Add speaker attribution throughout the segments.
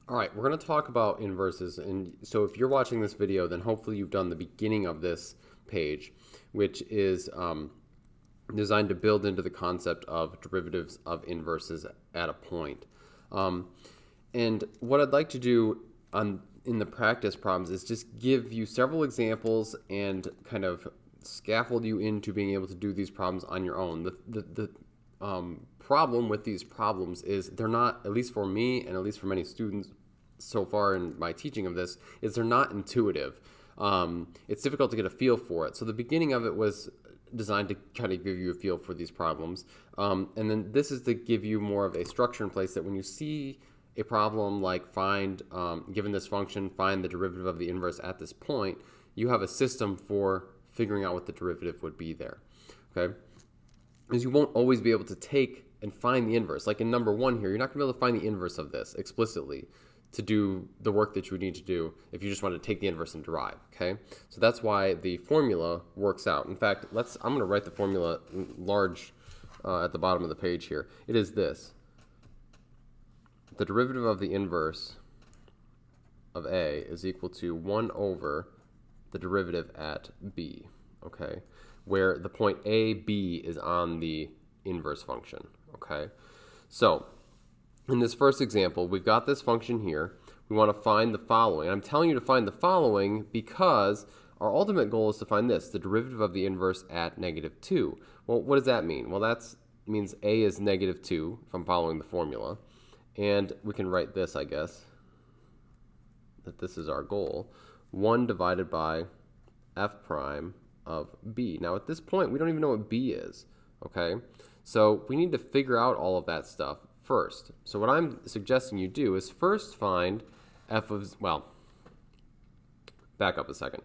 Speaker 1: All right, we're going to talk about inverses. And so if you're watching this video, then hopefully you've done the beginning of this page, which is designed to build into the concept of derivatives of inverses at a point. And what I'd like to do in the practice problems is just give you several examples and kind of scaffold you into being able to do these problems on your own. The problem with these problems is they're not, at least for me and at least for many students so far in my teaching of this, is they're not intuitive. It's difficult to get a feel for it. So the beginning of it was designed to kind of give you a feel for these problems. And then this is to give you more of a structure in place that when you see a problem like given this function, find the derivative of the inverse at this point, you have a system for figuring out what the derivative would be there. Okay? Because you won't always be able to take and find the inverse. Like in number one here, you're not going to be able to find the inverse of this explicitly to do the work that you would need to do if you just want to take the inverse and derive, okay? So that's why the formula works out. In fact, I'm going to write the formula large at the bottom of the page here. It is this. The derivative of the inverse of A is equal to 1 over the derivative at B, okay? Where the point A, B is on the inverse function, okay? So in this first example, we've got this function here. We want to find the following. I'm telling you to find the following because our ultimate goal is to find this, the derivative of the inverse at -2. Well, what does that mean? Well, that means A is -2 if I'm following the formula. And we can write this, I guess, that this is our goal. 1 divided by f prime of B. Now, at this point, we don't even know what B is, okay? So we need to figure out all of that stuff first. So what I'm suggesting you do is first find f of, well, back up a second.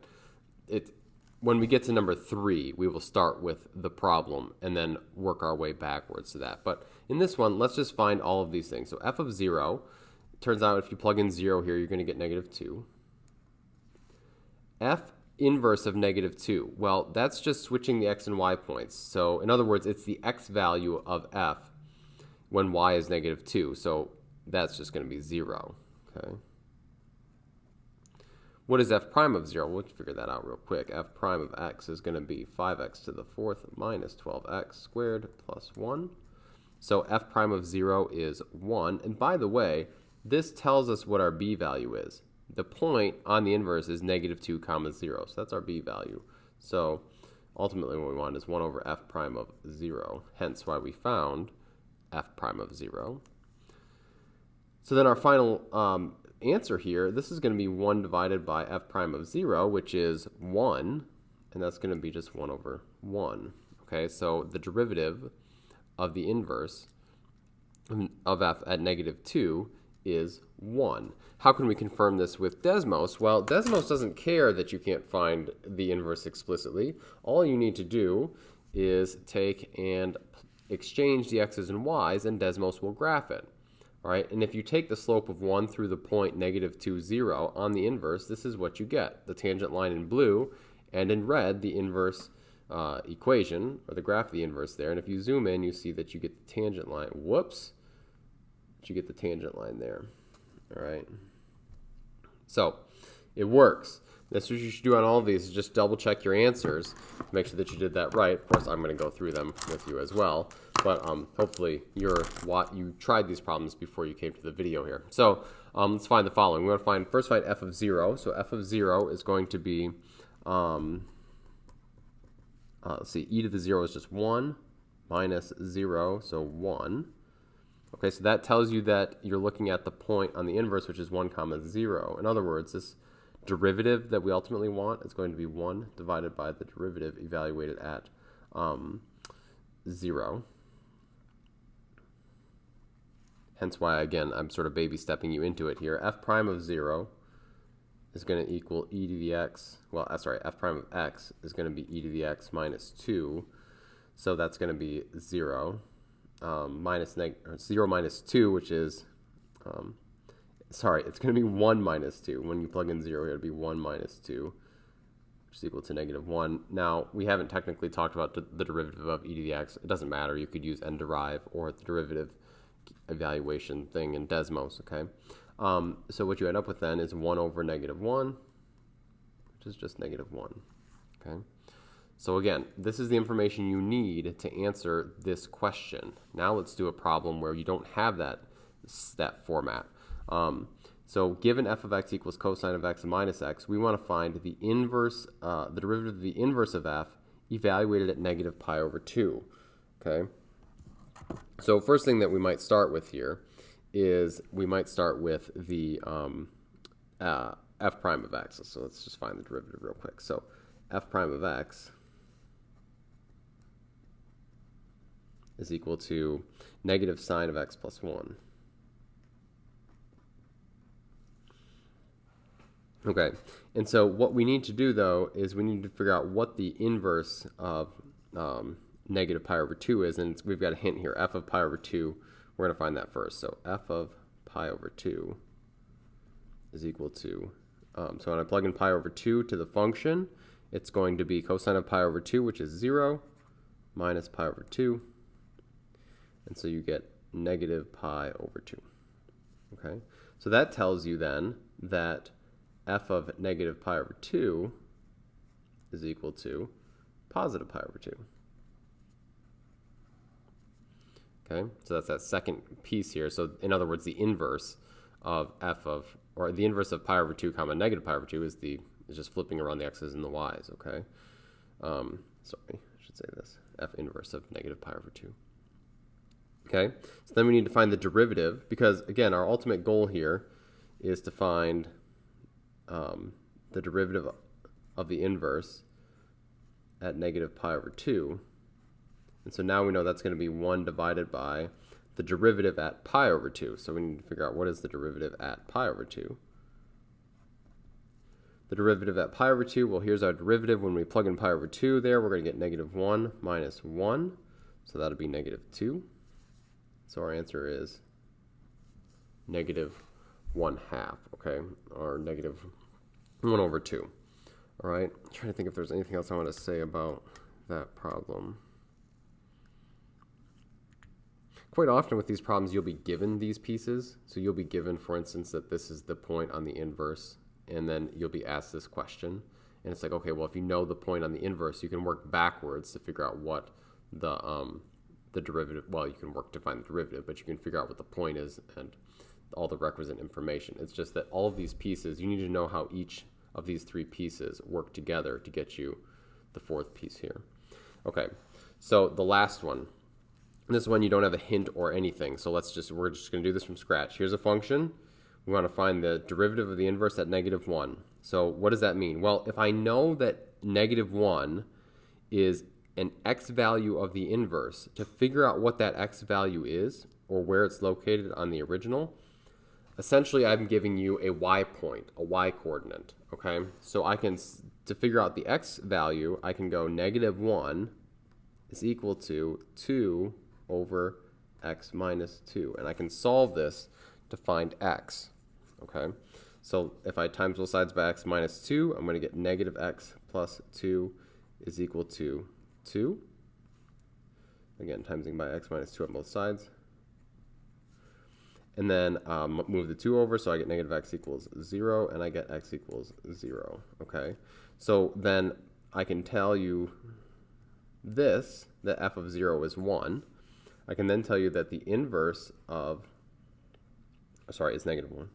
Speaker 1: When we get to number 3, we will start with the problem and then work our way backwards to that. But in this one, let's just find all of these things. So f of 0, turns out if you plug in 0 here, you're going to get -2. F inverse of -2, well, that's just switching the x and y points. So in other words, it's the x value of f when y is -2. So that's just going to be 0, okay? What is f prime of 0? We'll figure that out real quick. F prime of x is going to be 5x to the 4th minus 12x squared plus 1. So f prime of 0 is 1. And by the way, this tells us what our b value is. The point on the inverse is -2 comma 0. So that's our b value. So ultimately what we want is 1 over f prime of 0. Hence why we found f prime of 0. So then our final answer here, this is going to be 1 divided by f prime of 0, which is 1, and that's going to be just 1 over 1. Okay, so the derivative of the inverse of f at -2 is 1. How can we confirm this with Desmos? Well, Desmos doesn't care that you can't find the inverse explicitly. All you need to do is take and exchange the x's and y's, and Desmos will graph it. All right, and if you take the slope of 1 through the point -2, 0 on the inverse, this is what you get. The tangent line in blue, and in red, the inverse equation, or the graph of the inverse there. And if you zoom in, you see that you get the tangent line. Whoops. You get the tangent line there. All right. So it works. That's what you should do on all of these, is just double check your answers, make sure that you did that right. Of course, I'm going to go through them with you as well, but hopefully you tried these problems before you came to the video here. So let's find the following. We want to first find f of 0. So f of 0 is going to be, let's see, e to the 0 is just 1 minus 0, so 1. Okay, so that tells you that you're looking at the point on the inverse, which is 1 comma 0. In other words, this derivative that we ultimately want is going to be 1 divided by the derivative evaluated at 0. Hence why, again, I'm sort of baby stepping you into it here. F prime of 0 is going to equal e to the x. Well, sorry, f prime of x is going to be e to the x minus 2. So that's going to be 0. 0 minus 2, which is, sorry, it's going to be 1 minus 2. When you plug in 0, it'll be 1 minus 2, which is equal to -1. Now, we haven't technically talked about the derivative of e to the x. It doesn't matter. You could use nderive or the derivative evaluation thing in Desmos, okay? So what you end up with then is 1 over negative 1, which is just negative 1. Okay. So again, this is the information you need to answer this question. Now let's do a problem where you don't have that format. So given f of x equals cosine of x minus x, we want to find the inverse, the derivative of the inverse of f evaluated at negative pi over 2. Okay. So first thing that we might start with here is we might start with the f prime of x. So let's just find the derivative real quick. So f prime of x is equal to negative sine of x plus 1. Okay, and so what we need to do, though, is we need to figure out what the inverse of negative pi over 2 is, and we've got a hint here, f of pi over 2. We're going to find that first. So f of pi over 2 is equal to, so when I plug in pi over 2 to the function, it's going to be cosine of pi over 2, which is 0, minus pi over 2. And so you get negative pi over 2. Okay, so that tells you then that f of negative pi over 2 is equal to positive pi over 2. Okay, so that's that second piece here. So in other words, the inverse of f of, or the inverse of pi over 2 comma negative pi over 2 is just flipping around the x's and the y's. Okay, sorry, I should say this, f inverse of negative pi over 2. Okay, so then we need to find the derivative, because again, our ultimate goal here is to find the derivative of the inverse at negative pi over 2. And so now we know that's going to be 1 divided by the derivative at pi over 2. So we need to figure out what is the derivative at pi over 2. The derivative at pi over 2, well, here's our derivative. When we plug in pi over 2 there, we're going to get negative 1 minus 1. So that'll be negative 2. So our answer is negative 1/2, okay, or negative 1 over 2. All right, I'm trying to think if there's anything else I want to say about that problem. Quite often with these problems, you'll be given these pieces. So you'll be given, for instance, that this is the point on the inverse, and then you'll be asked this question. And it's like, okay, well, if you know the point on the inverse, you can work backwards to figure out what the derivative, well, you can work to find the derivative, but you can figure out what the point is and all the requisite information. It's just that all of these pieces, you need to know how each of these 3 pieces work together to get you the 4th piece here. Okay, so the last one. This one you don't have a hint or anything, so we're just going to do this from scratch. Here's a function. We want to find the derivative of the inverse at negative 1. So what does that mean? Well, if I know that negative 1 is an x value of the inverse, to figure out what that x value is or where it's located on the original, essentially I'm giving you a y point, a y coordinate, okay? So to figure out the x value, I can go negative 1 is equal to 2 over x minus 2. And I can solve this to find x, okay? So if I times both sides by x minus 2, I'm going to get negative x plus 2 is equal to 2. Again, timesing by x minus 2 on both sides. And then move the 2 over, so I get negative x equals 0, and I get x equals 0, okay? So then I can tell you this, that f of 0 is 1. I can then tell you that the inverse of, is negative 1.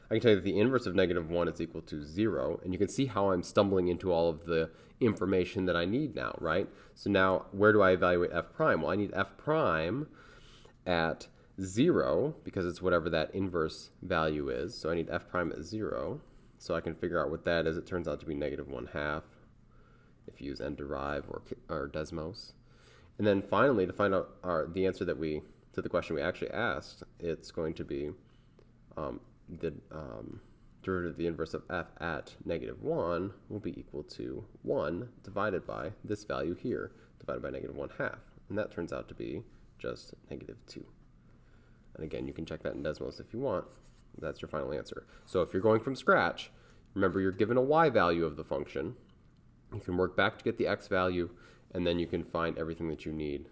Speaker 1: I can tell you that the inverse of negative 1 is equal to 0, and you can see how I'm stumbling into all of the information that I need now, right? So now, where do I evaluate f prime? Well, I need f prime at 0, because it's whatever that inverse value is. So I need f prime at 0, so I can figure out what that is. It turns out to be negative 1/2 if you use n-derive or Desmos. And then finally, to find out the answer to the question we actually asked, it's going to be the derivative of the inverse of f at negative 1 will be equal to 1 divided by this value here, divided by negative 1/2. And that turns out to be just negative 2. And again, you can check that in Desmos if you want. That's your final answer. So if you're going from scratch, remember you're given a y value of the function. You can work back to get the x value, and then you can find everything that you need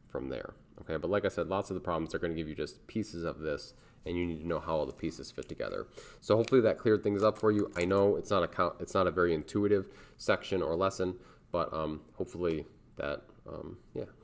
Speaker 1: from there. Okay, but like I said, lots of the problems are going to give you just pieces of this, and you need to know how all the pieces fit together. So hopefully that cleared things up for you. I know it's not a very intuitive section or lesson, but hopefully that yeah.